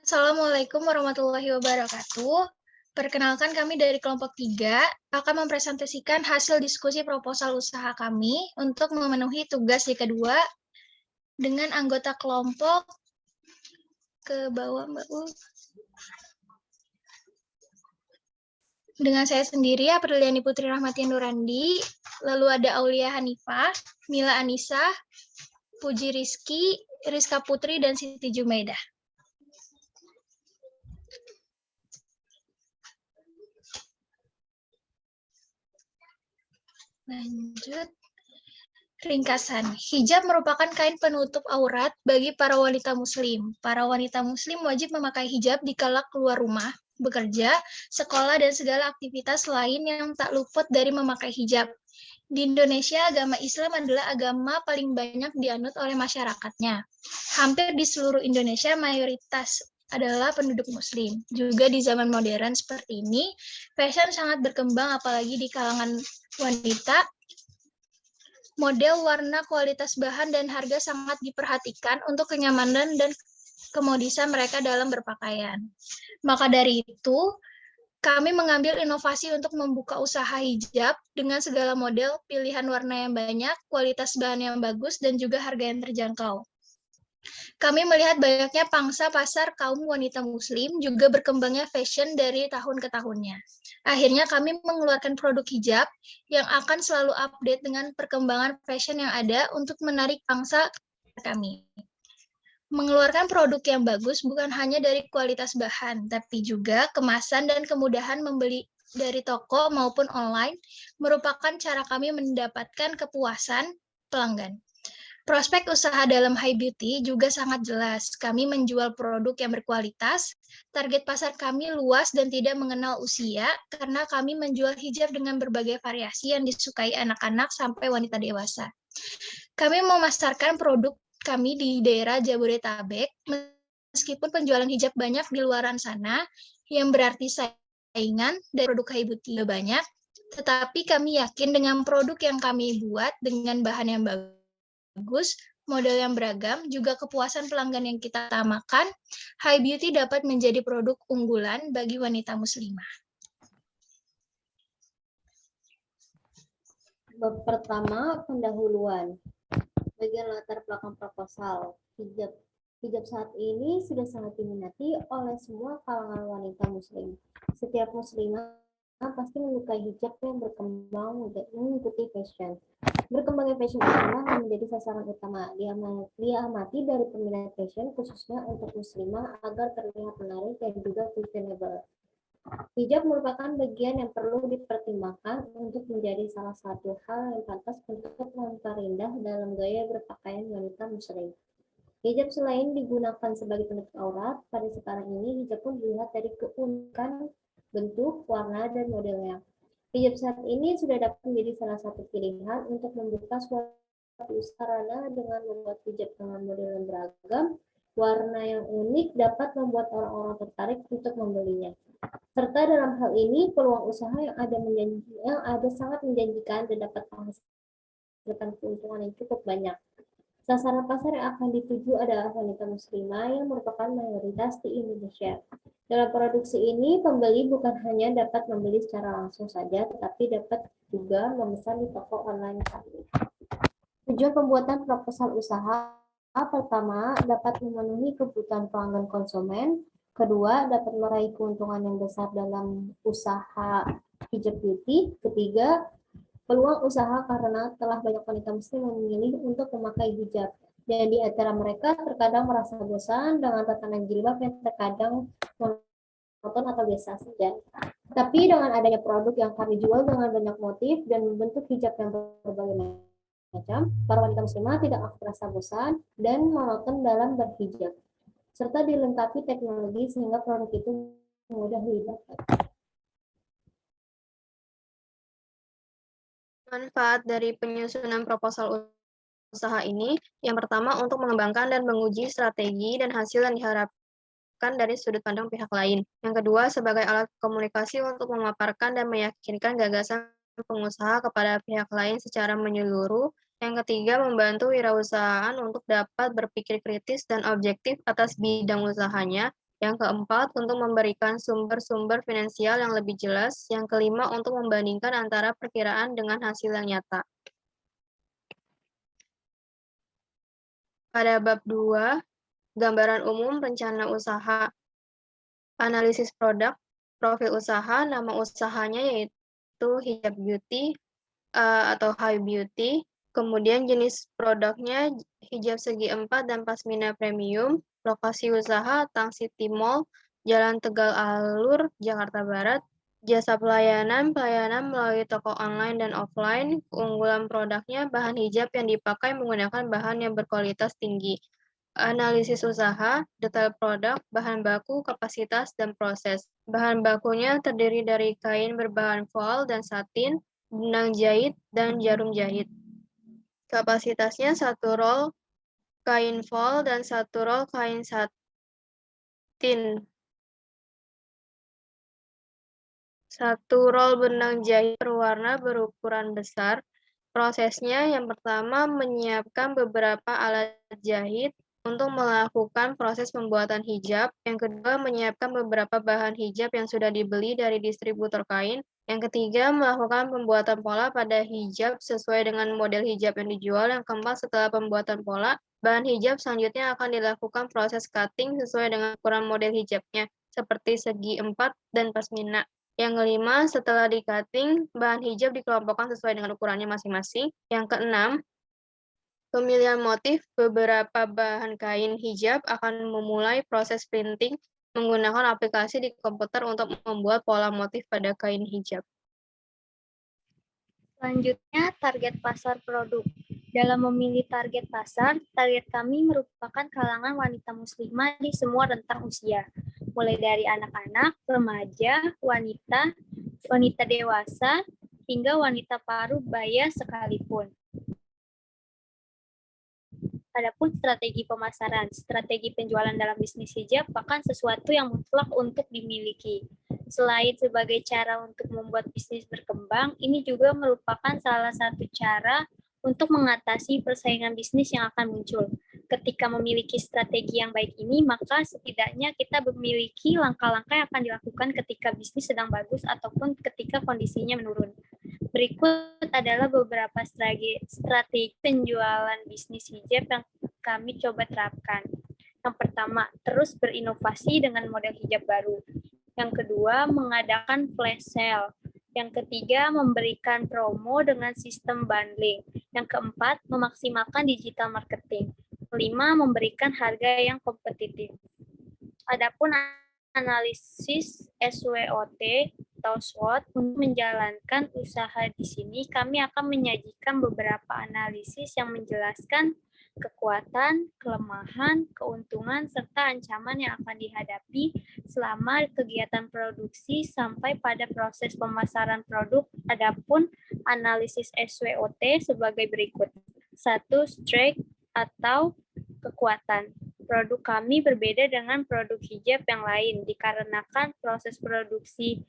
Assalamualaikum warahmatullahi wabarakatuh. Perkenalkan kami dari kelompok 3 akan mempresentasikan hasil diskusi proposal usaha kami untuk memenuhi tugas di kedua dengan anggota kelompok ke bawah Mbak U. Dengan saya sendiri, Apriliani Putri Rahmati Nurandi, lalu ada Aulia Hanifah, Mila Anissa, Puji Rizky, Rizka Putri, dan Siti Jumaidah. Lanjut. Ringkasan, hijab merupakan kain penutup aurat bagi para wanita muslim. Para wanita muslim wajib memakai hijab dikala keluar rumah, bekerja, sekolah, dan segala aktivitas lain yang tak luput dari memakai hijab. Di Indonesia, agama Islam adalah agama paling banyak dianut oleh masyarakatnya. Hampir di seluruh Indonesia, mayoritas adalah penduduk muslim. Juga di zaman modern seperti ini, fashion sangat berkembang apalagi di kalangan wanita. Model, warna, kualitas bahan, dan harga sangat diperhatikan untuk kenyamanan dan kemodisan mereka dalam berpakaian. Maka dari itu, kami mengambil inovasi untuk membuka usaha hijab dengan segala model, pilihan warna yang banyak, kualitas bahan yang bagus, dan juga harga yang terjangkau. Kami melihat banyaknya pangsa pasar kaum wanita muslim, juga berkembangnya fashion dari tahun ke tahunnya. Akhirnya kami mengeluarkan produk hijab yang akan selalu update dengan perkembangan fashion yang ada untuk menarik pangsa kami. Mengeluarkan produk yang bagus bukan hanya dari kualitas bahan, tapi juga kemasan dan kemudahan membeli dari toko maupun online merupakan cara kami mendapatkan kepuasan pelanggan. Prospek usaha dalam high beauty juga sangat jelas. Kami menjual produk yang berkualitas, target pasar kami luas dan tidak mengenal usia, karena kami menjual hijab dengan berbagai variasi yang disukai anak-anak sampai wanita dewasa. Kami memasarkan produk kami di daerah Jabodetabek, meskipun penjualan hijab banyak di luaran sana, yang berarti saingan dari produk high beauty banyak, tetapi kami yakin dengan produk yang kami buat dengan bahan yang bagus, model yang beragam, juga kepuasan pelanggan yang kita utamakan, high beauty dapat menjadi produk unggulan bagi wanita muslimah. Bab pertama, pendahuluan. Bagian latar belakang proposal. Hijab saat ini sudah sangat diminati oleh semua kalangan wanita muslim. Setiap muslimah pasti menyukai hijab yang berkembang mengikuti fashion. Berkembangnya fashion Islam menjadi sasaran utama. Dia amati dari peminat fashion khususnya untuk muslimah agar terlihat menarik dan juga fashionable. Hijab merupakan bagian yang perlu dipertimbangkan untuk menjadi salah satu hal yang pantas untuk memperindah dalam gaya berpakaian wanita muslim. Hijab selain digunakan sebagai penutup aurat, pada sekarang ini hijab pun dilihat dari keunikan bentuk, warna, dan modelnya. Hijab saat ini sudah dapat menjadi salah satu pilihan untuk membuka suatu sarana dengan membuat hijab dengan model yang beragam, warna yang unik dapat membuat orang-orang tertarik untuk membelinya. Serta dalam hal ini peluang usaha yang ada sangat menjanjikan dan dapat menghasilkan keuntungan yang cukup banyak. Sasaran pasar yang akan dituju adalah wanita muslimah yang merupakan mayoritas di Indonesia. Dalam produksi ini, pembeli bukan hanya dapat membeli secara langsung saja, tetapi dapat juga memesan di toko online kami. Tujuan pembuatan proposal usaha: pertama, dapat memenuhi kebutuhan pelanggan konsumen. Kedua, dapat meraih keuntungan yang besar dalam usaha hijab beauty. Ketiga, peluang usaha karena telah banyak wanita muslim yang memilih untuk memakai hijab. Dan di antara mereka terkadang merasa bosan dengan tatanan jilbab yang terkadang monoton atau biasa saja. Tapi dengan adanya produk yang kami jual dengan banyak motif dan bentuk hijab yang berbagai macam, para wanita muslimah tidak akan merasa bosan dan monoton dalam berhijab, serta dilengkapi teknologi sehingga produk itu mudah didapat. Manfaat dari penyusunan proposal usaha ini, yang pertama untuk mengembangkan dan menguji strategi dan hasil yang diharapkan dari sudut pandang pihak lain. Yang kedua, sebagai alat komunikasi untuk memaparkan dan meyakinkan gagasan pengusaha kepada pihak lain secara menyeluruh. Yang ketiga, membantu wirausahaan untuk dapat berpikir kritis dan objektif atas bidang usahanya. Yang keempat, untuk memberikan sumber-sumber finansial yang lebih jelas. Yang kelima, untuk membandingkan antara perkiraan dengan hasil yang nyata. Pada bab 2, gambaran umum rencana usaha, analisis produk, profil usaha, nama usahanya yaitu Hijab Beauty atau High Beauty, kemudian jenis produknya hijab segi 4 dan pasmina premium, lokasi usaha Tang City Mall, Jalan Tegal Alur, Jakarta Barat, jasa pelayanan melalui toko online dan offline, keunggulan produknya bahan hijab yang dipakai menggunakan bahan yang berkualitas tinggi, analisis usaha, detail produk, bahan baku, kapasitas, dan proses. Bahan bakunya terdiri dari kain berbahan voal dan satin, benang jahit, dan jarum jahit. Kapasitasnya 1 roll kain voal dan 1 roll kain satin. 1 roll benang jahit berwarna berukuran besar. Prosesnya yang pertama menyiapkan beberapa alat jahit untuk melakukan proses pembuatan hijab. Yang kedua, menyiapkan beberapa bahan hijab yang sudah dibeli dari distributor kain. Yang ketiga, melakukan pembuatan pola pada hijab sesuai dengan model hijab yang dijual. Yang keempat, setelah pembuatan pola, bahan hijab selanjutnya akan dilakukan proses cutting sesuai dengan ukuran model hijabnya, seperti segi 4 dan pasmina. Yang kelima, setelah di-cutting, bahan hijab dikelompokkan sesuai dengan ukurannya masing-masing. Yang keenam, pemilihan motif. Beberapa bahan kain hijab akan memulai proses printing menggunakan aplikasi di komputer untuk membuat pola motif pada kain hijab. Selanjutnya, target pasar produk. Dalam memilih target pasar, target kami merupakan kalangan wanita muslimah di semua rentang usia, mulai dari anak-anak, remaja, wanita dewasa, hingga wanita paruh baya sekalipun. Adapun strategi pemasaran, strategi penjualan dalam bisnis hijab bahkan sesuatu yang mutlak untuk dimiliki. Selain sebagai cara untuk membuat bisnis berkembang, ini juga merupakan salah satu cara untuk mengatasi persaingan bisnis yang akan muncul. Ketika memiliki strategi yang baik ini, maka setidaknya kita memiliki langkah-langkah yang akan dilakukan ketika bisnis sedang bagus ataupun ketika kondisinya menurun. Berikut adalah beberapa strategi penjualan bisnis hijab yang kami coba terapkan. Yang pertama, terus berinovasi dengan model hijab baru. Yang kedua, mengadakan flash sale. Yang ketiga, memberikan promo dengan sistem bundling. Yang keempat, memaksimalkan digital marketing. Kelima, memberikan harga yang kompetitif. Adapun analisis SWOT atau SWOT untuk menjalankan usaha di sini, kami akan menyajikan beberapa analisis yang menjelaskan kekuatan, kelemahan, keuntungan, serta ancaman yang akan dihadapi selama kegiatan produksi sampai pada proses pemasaran produk. Adapun analisis SWOT sebagai berikut. 1. Strength atau kekuatan. Produk kami berbeda dengan produk hijab yang lain dikarenakan proses produksi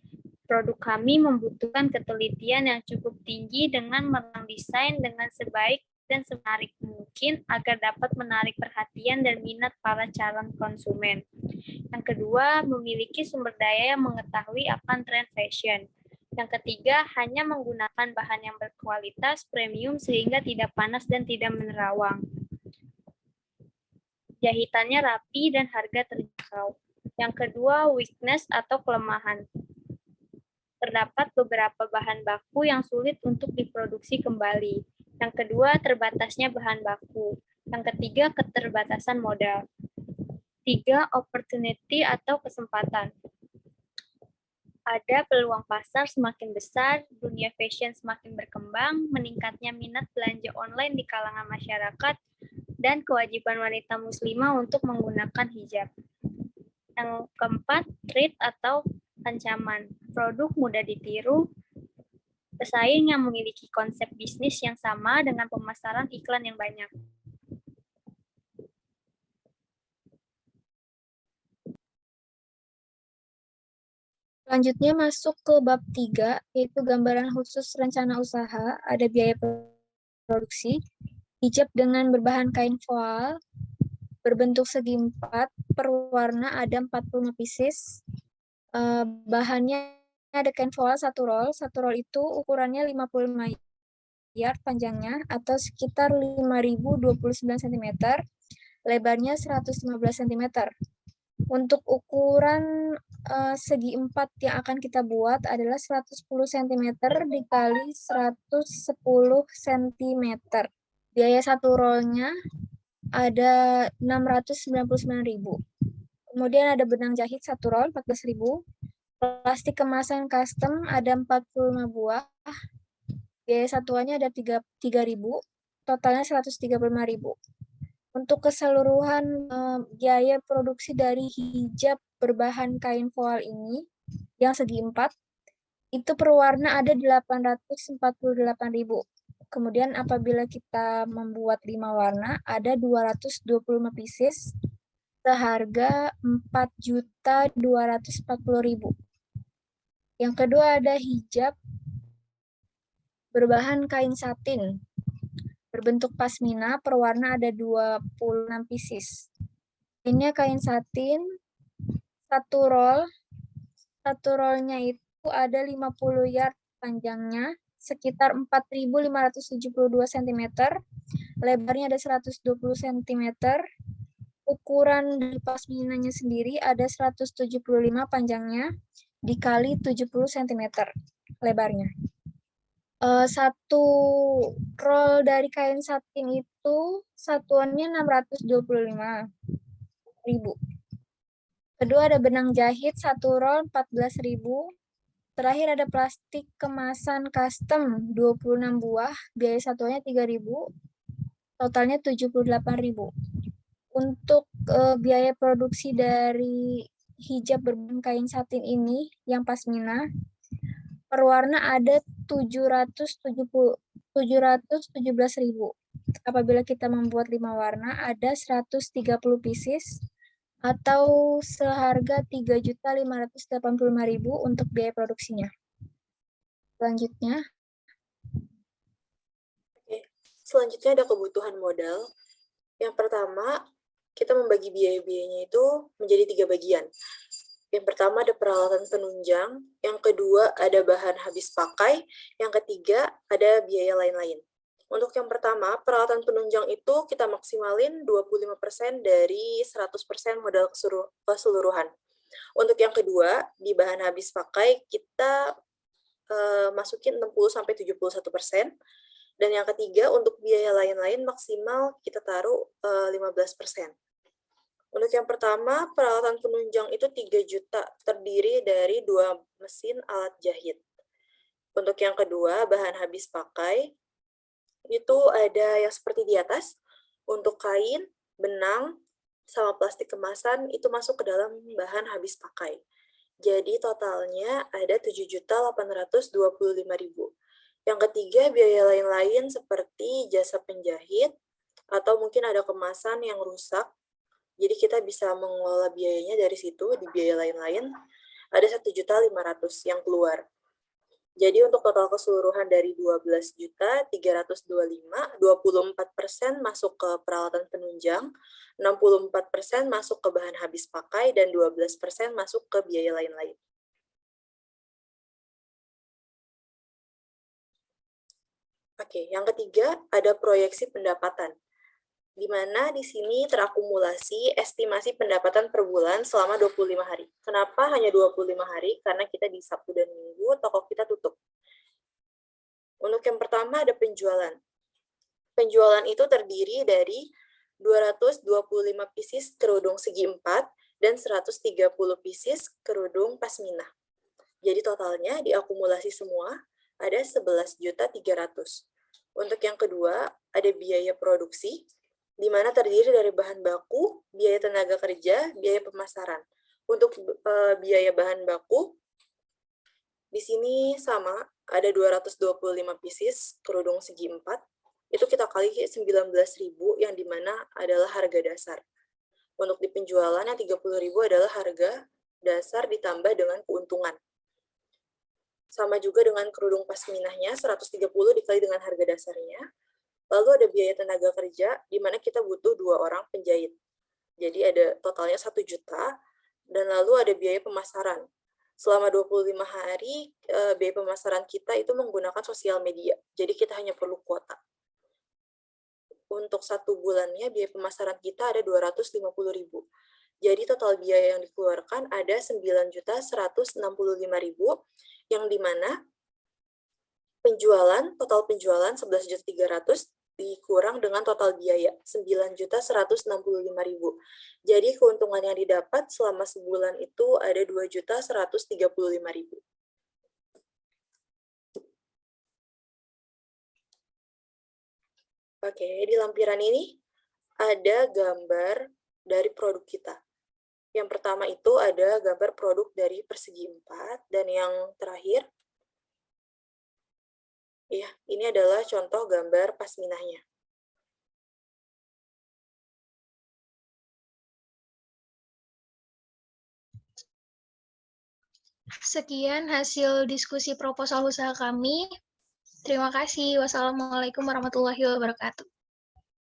produk kami membutuhkan ketelitian yang cukup tinggi dengan merancang desain dengan sebaik dan semenarik mungkin agar dapat menarik perhatian dan minat para calon konsumen. Yang kedua, memiliki sumber daya yang mengetahui akan tren fashion. Yang ketiga, hanya menggunakan bahan yang berkualitas premium sehingga tidak panas dan tidak menerawang. Jahitannya rapi dan harga terjangkau. Yang kedua, weakness atau kelemahan. Terdapat beberapa bahan baku yang sulit untuk diproduksi kembali. Yang kedua, terbatasnya bahan baku. Yang ketiga, keterbatasan modal. 3. Opportunity atau kesempatan. Ada peluang pasar semakin besar, dunia fashion semakin berkembang, meningkatnya minat belanja online di kalangan masyarakat, dan kewajiban wanita muslimah untuk menggunakan hijab. Yang keempat, threat atau ancaman. Produk mudah ditiru, pesaing yang memiliki konsep bisnis yang sama dengan pemasaran iklan yang banyak. Selanjutnya masuk ke bab 3, yaitu gambaran khusus rencana usaha, ada biaya produksi, hijab dengan berbahan kain voal, berbentuk segi 4, per warna ada 45 pieces. Bahannya ada kain voal 1 roll. 1 roll itu ukurannya 55 yard panjangnya atau sekitar 5.029 cm. Lebarnya 115 cm. Untuk ukuran segi 4 yang akan kita buat adalah 110 cm dikali 110 cm. Biaya 1 rollnya ada 699.000. Kemudian ada benang jahit 1 roll 14.000. Plastik kemasan custom ada 45 buah. Biaya satuannya ada 3.000. Totalnya 135.000. Untuk keseluruhan biaya produksi dari hijab berbahan kain voal ini yang segi 4 itu per warna ada 848.000. Kemudian apabila kita membuat 5 warna ada 225 pieces seharga 4.240.000. Yang kedua ada hijab berbahan kain satin berbentuk pasmina per warna ada 26 pieces. Ini kain satin 1 roll. 1 rollnya itu ada 50 yard panjangnya, sekitar 4.572 cm. Lebarnya ada 120 cm. Ukuran dari pasminanya sendiri ada 175 panjangnya dikali 70 cm lebarnya. 1 roll dari kain satin itu satuannya 625.000. Kedua ada benang jahit 1 roll 14.000. Terakhir ada plastik kemasan custom 26 buah, biaya satuannya 3.000. Totalnya 78.000. Untuk biaya produksi dari hijab berbahan kain satin ini yang pasmina per warna ada 717.000. Apabila kita membuat 5 warna ada 130 pieces atau seharga 3.585.000 untuk biaya produksinya. Selanjutnya. Oke, selanjutnya ada kebutuhan modal. Yang pertama, kita membagi biaya-biayanya itu menjadi 3 bagian. Yang pertama ada peralatan penunjang, yang kedua ada bahan habis pakai, yang ketiga ada biaya lain-lain. Untuk yang pertama, peralatan penunjang itu kita maksimalin 25% dari 100% modal keseluruhan. Untuk yang kedua, di bahan habis pakai kita masukin 60-71%. Dan yang ketiga, untuk biaya lain-lain maksimal kita taruh 15%. Untuk yang pertama, peralatan penunjang itu 3 juta, terdiri dari 2 mesin alat jahit. Untuk yang kedua, bahan habis pakai, itu ada yang seperti di atas, untuk kain, benang, sama plastik kemasan, itu masuk ke dalam bahan habis pakai. Jadi totalnya ada 7.825.000. Yang ketiga, biaya lain-lain seperti jasa penjahit, atau mungkin ada kemasan yang rusak, jadi kita bisa mengelola biayanya dari situ, di biaya lain-lain, ada 1.500.000 yang keluar. Jadi untuk total keseluruhan dari 12.325.000, 24% masuk ke peralatan penunjang, 64% masuk ke bahan habis pakai, dan 12% masuk ke biaya lain-lain. Oke, yang ketiga ada proyeksi pendapatan, di mana di sini terakumulasi estimasi pendapatan per bulan selama 25 hari. Kenapa hanya 25 hari? Karena kita di Sabtu dan Minggu, toko kita tutup. Untuk yang pertama ada penjualan. Penjualan itu terdiri dari 225 pieces kerudung segi 4 dan 130 pieces kerudung pasmina. Jadi totalnya diakumulasi semua ada 11.300.000. Untuk yang kedua ada biaya produksi, di mana terdiri dari bahan baku, biaya tenaga kerja, biaya pemasaran. Untuk biaya bahan baku, di sini sama, ada 225 pieces kerudung segi 4, itu kita kali 19.000 yang dimana adalah harga dasar. Untuk di penjualan yang 30.000 adalah harga dasar ditambah dengan keuntungan. Sama juga dengan kerudung pasminahnya, 130 dikali dengan harga dasarnya. Lalu ada biaya tenaga kerja, di mana kita butuh 2 orang penjahit. Jadi ada totalnya 1 juta, dan lalu ada biaya pemasaran. Selama 25 hari, biaya pemasaran kita itu menggunakan sosial media. Jadi kita hanya perlu kuota. Untuk 1 bulannya, biaya pemasaran kita ada 250.000. Jadi total biaya yang dikeluarkan ada 9.165.000, yang dimana total penjualan 11.300.000 dikurang dengan total biaya 9.165.000. Jadi keuntungan yang didapat selama sebulan itu ada 2.135.000. Oke, di lampiran ini ada gambar dari produk kita. Yang pertama itu ada gambar produk dari persegi 4, dan yang terakhir, ya, ini adalah contoh gambar pasminahnya. Sekian hasil diskusi proposal usaha kami. Terima kasih. Wassalamualaikum warahmatullahi wabarakatuh.